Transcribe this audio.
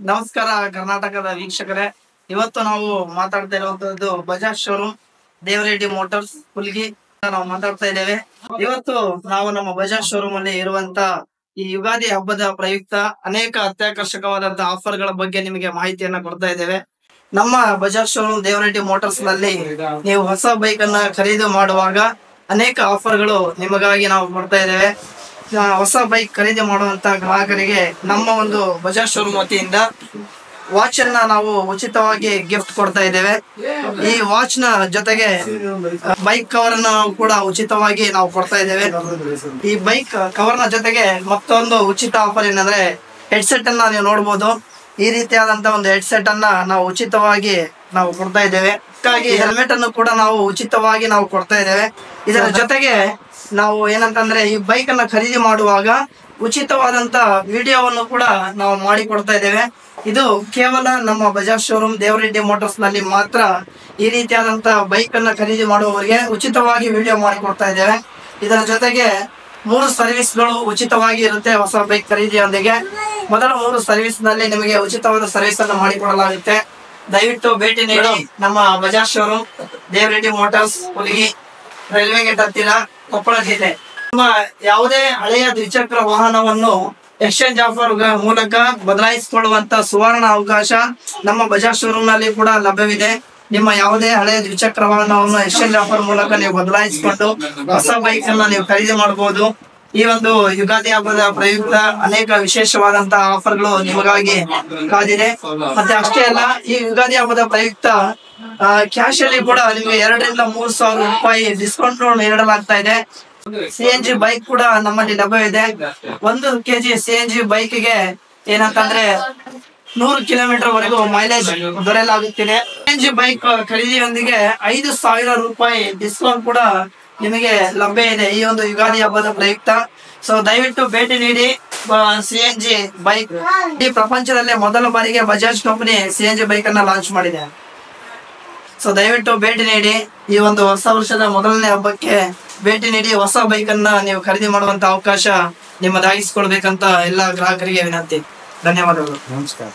ನಮಸ್ಕಾರ ಕರ್ನಾಟಕದ ವೀಕ್ಷಕರೇ. ಇವತ್ತು ನಾವು ಮಾತಾಡ್ತಾ ಇರುವಂತದ್ದು ಬಜಾಜ್ ಶೋರೂಮ್ ದೇವರೆಡ್ಡಿ ಮೋಟಾರ್ಸ್ ಹುಲ್ಗಿ ನಾವು ಮಾತಾಡ್ತಾ ಇದ್ದೇವೆ. ಇವತ್ತು ನಾವು ನಮ್ಮ ಬಜಾಜ್ ಶೋರೂಮ್ ಅಲ್ಲಿ ಇರುವಂತ ಈ ಯುಗಾದಿ ಹಬ್ಬದ ಪ್ರಯುಕ್ತ ಅನೇಕ ಅತ್ಯಾಕರ್ಷಕವಾದಂತಹ ಆಫರ್ ಗಳ ಬಗ್ಗೆ ನಿಮಗೆ ಮಾಹಿತಿಯನ್ನ ಕೊಡ್ತಾ ಇದ್ದೇವೆ. ನಮ್ಮ ಬಜಾಜ್ ಶೋರೂಮ್ ದೇವರೆಡ್ಡಿ ಮೋಟಾರ್ಸ್ ನಲ್ಲಿ ನೀವು ಹೊಸ ಬೈಕ್ ಅನ್ನ ಖರೀದಿ ಮಾಡುವಾಗ ಅನೇಕ ಆಫರ್ ಗಳು ನಿಮಗಾಗಿ ನಾವು ಕೊಡ್ತಾ ಇದ್ದೇವೆ. ಹೊಸ ಬೈಕ್ ಖರೀದಿ ಮಾಡುವಂತ ಗ್ರಾಹಕರಿಗೆ ನಮ್ಮ ಒಂದು ಬಜಾಜ್ ಶೋರೂಮ್ ವತಿಯಿಂದ ವಾಚ್ ಅನ್ನ ನಾವು ಉಚಿತವಾಗಿ ಗಿಫ್ಟ್ ಕೊಡ್ತಾ ಇದ್ದೇವೆ. ಈ ವಾಚ್ ನ ಜೊತೆಗೆ ಬೈಕ್ ಕವರ್ ಅನ್ನು ಕೂಡ ಉಚಿತವಾಗಿ ನಾವು ಕೊಡ್ತಾ ಇದ್ದೇವೆ. ಈ ಬೈಕ್ ಕವರ್ ನ ಜೊತೆಗೆ ಮತ್ತೊಂದು ಉಚಿತ ಆಫರ್ ಏನಂದ್ರೆ ಹೆಡ್ಸೆಟ್ ಅನ್ನ ನೀವು ನೋಡಬಹುದು. ಈ ರೀತಿಯಾದಂತ ಒಂದು ಹೆಡ್ಸೆಟ್ ಅನ್ನ ನಾವು ಉಚಿತವಾಗಿ ನಾವು ಕೊಡ್ತಾ ಇದ್ದೇವೆ. ಹಾಗಾಗಿ ಹೆಲ್ಮೆಟ್ ಅನ್ನು ಕೂಡ ನಾವು ಉಚಿತವಾಗಿ ನಾವು ಕೊಡ್ತಾ ಇದ್ದೇವೆ. ಇದರ ಜೊತೆಗೆ ನಾವು ಏನಂತಂದ್ರೆ ಈ ಬೈಕ್ ಅನ್ನ ಖರೀದಿ ಮಾಡುವಾಗ ಉಚಿತವಾದಂತ ವಿಡಿಯೋವನ್ನು ಕೂಡ ನಾವು ಮಾಡಿ ಕೊಡ್ತಾ ಇದ್ದೇವೆ. ಇದು ಕೇವಲ ನಮ್ಮ ಬಜಾಜ್ ಶೋರೂಮ್ ದೇವರೆಡ್ಡಿ ಮೋಟಾರ್ಸ್ ನಲ್ಲಿ ಮಾತ್ರ ಈ ರೀತಿಯಾದಂತ ಬೈಕ್ ಅನ್ನ ಖರೀದಿ ಮಾಡುವವರಿಗೆ ಉಚಿತವಾಗಿ ವಿಡಿಯೋ ಮಾಡಿ ಕೊಡ್ತಾ ಇದ್ದೇವೆ. ಇದರ ಜೊತೆಗೆ 3 ಸರ್ವಿಸ್ ಗಳು ಉಚಿತವಾಗಿ ಇರುತ್ತೆ. ಹೊಸ ಬೈಕ್ ಖರೀದಿಯೊಂದಿಗೆ ಮೊದಲ 3 ಸರ್ವಿಸ್ ನಲ್ಲಿ ನಿಮಗೆ ಉಚಿತವಾದ ಸರ್ವಿಸ್ ಅನ್ನು ಮಾಡಿಕೊಡಲಾಗುತ್ತೆ. ದಯವಿಟ್ಟು ಭೇಟಿ ನೀಡಿ ನಮ್ಮ Bajaj showroom Devareddy motors Hulgi, railway gate ಹತ್ತಿರ, ಕೊಪ್ಪಳ ಜಿಲ್ಲೆ. ನಿಮ್ಮ ಯಾವುದೇ ಹಳೆಯ ದ್ವಿಚಕ್ರ ವಾಹನವನ್ನು ಎಕ್ಸ್ಚೇಂಜ್ ಆಫರ್ ಮೂಲಕ ಬದಲಾಯಿಸಿಕೊಳ್ಳುವಂತ ಸುವರ್ಣ ಅವಕಾಶ ನಮ್ಮ ಬಜಾಜ್ ಶೋರೂಮ್ ನಲ್ಲಿ ಕೂಡ ಲಭ್ಯವಿದೆ. ನಿಮ್ಮ ಯಾವುದೇ ಹಳೆಯ ದ್ವಿಚಕ್ರ ವಾಹನವನ್ನು ಎಕ್ಸ್ಚೇಂಜ್ ಆಫರ್ ಮೂಲಕ ನೀವು ಬದಲಾಯಿಸಿಕೊಂಡು ಹೊಸ ಬೈಕ್ ಅನ್ನ ನೀವು ಖರೀದಿ ಮಾಡಬಹುದು. ಈ ಒಂದು ಯುಗಾದಿ ಹಬ್ಬದ ಪ್ರಯುಕ್ತ ಅನೇಕ ವಿಶೇಷವಾದಂತಹ ಆಫರ್ಗಳು ನಿಮಗಾಗಿ ಕಾದಿದೆ. ಮತ್ತೆ ಅಷ್ಟೇ ಅಲ್ಲ, ಈ ಯುಗಾದಿ ಹಬ್ಬದ ಪ್ರಯುಕ್ತ ಕ್ಯಾಶ್ ಅಲ್ಲಿ ಕೂಡ ನಿಮಗೆ 2 ರಿಂದ 3 ಸಾವಿರ ರೂಪಾಯಿ ಡಿಸ್ಕೌಂಟ್ ನೀಡಲಾಗ್ತಾ ಇದೆ. CNG ಬೈಕ್ ಕೂಡ ನಮ್ಮಲ್ಲಿ ಲಭ್ಯವಿದೆ. 1 kg CNG ಬೈಕ್ ಗೆ ಏನಂತಂದ್ರೆ 100 ಕಿಲೋಮೀಟರ್ ವರೆಗೂ ಮೈಲೇಜ್ ದೊರೆಯಲಾಗುತ್ತಿದೆ. CNG ಬೈಕ್ ಖರೀದಿಯೊಂದಿಗೆ 5,000 ರೂಪಾಯಿ ಡಿಸ್ಕೌಂಟ್ ಕೂಡ ನಿಮಗೆ ಲಭ್ಯ ಇದೆ ಈ ಒಂದು ಯುಗಾದಿ ಹಬ್ಬದ ಪ್ರಯುಕ್ತ. ಸೊ ದಯವಿಟ್ಟು ಭೇಟಿ ನೀಡಿ. CNG ಬೈಕ್ ಈ ಪ್ರಪಂಚದಲ್ಲೇ ಮೊದಲ ಬಾರಿಗೆ ಬಜಾಜ್ ಕಂಪನಿ CNG ಬೈಕ್ ಅನ್ನ ಲಾಂಚ್ ಮಾಡಿದೆ. ಸೊ ದಯವಿಟ್ಟು ಭೇಟಿ ನೀಡಿ. ಈ ಒಂದು ಹೊಸ ವರ್ಷದ ಮೊದಲನೇ ಹಬ್ಬಕ್ಕೆ ಭೇಟಿ ನೀಡಿ ಹೊಸ ಬೈಕ್ ಅನ್ನ ನೀವು ಖರೀದಿ ಮಾಡುವಂತ ಅವಕಾಶ ನಿಮ್ಮದಾಗಿಸಿಕೊಳ್ಬೇಕಂತ ಎಲ್ಲಾ ಗ್ರಾಹಕರಿಗೆ ವಿನಂತಿ. ಧನ್ಯವಾದಗಳು. ನಮಸ್ಕಾರ.